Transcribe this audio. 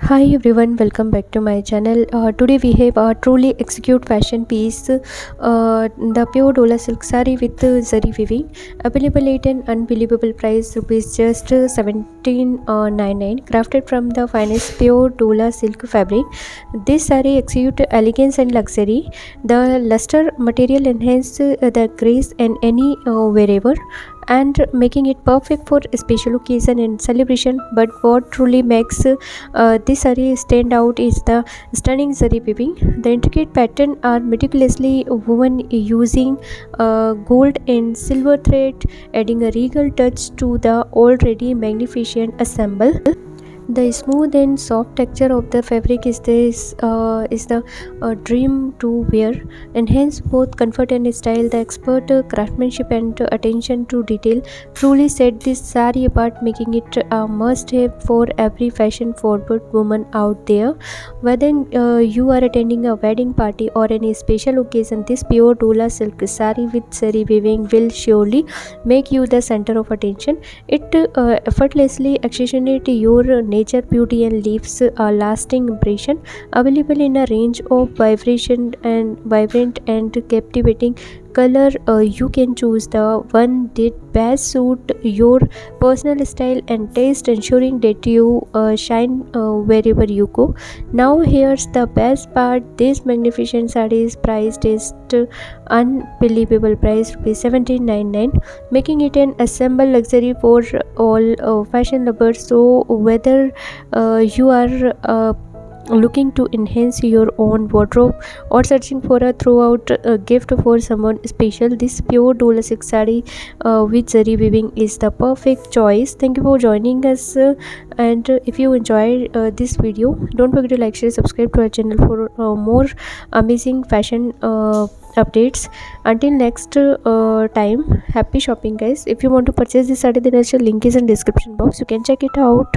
Hi everyone, welcome back to my channel. Today we have a truly execute fashion piece, the pure Dolla Silk Saree with Zari Viving, available at an unbelievable price, rupees just 17.99, crafted from the finest pure Dolla Silk fabric. This saree exudes elegance and luxury. The luster material enhances the grace and any wearable, and making it perfect for special occasion and celebration. But what truly makes this saree stand out is the stunning zari weaving. The intricate pattern are meticulously woven using gold and silver thread, adding a regal touch to the already magnificent ensemble. The smooth and soft texture of the fabric is the dream to wear, enhance both comfort and style. The expert craftsmanship and attention to detail truly set this saree apart, making it a must-have for every fashion-forward woman out there. Whether you are attending a wedding party or any special occasion, this pure Dolla silk saree with saree weaving will surely make you the center of attention. It effortlessly accentuates your nature beauty and leaves a lasting impression. Available in a range of vibrant and captivating color, you can choose the one that best suit your personal style and taste, ensuring that you shine wherever you go. Now here's the best part: this magnificent saree is priced at unbelievable price, rupees 17.99, making it an assemble luxury for all fashion lovers. So whether you are looking to enhance your own wardrobe or searching for a throughout gift for someone special, this pure Dolla silk saree with zari weaving is the perfect choice. Thank you for joining us, and if you enjoyed this video, don't forget to like, share, subscribe to our channel for more amazing fashion updates. Until next time, happy shopping guys. If you want to purchase this saree, then link is in description box, you can check it out.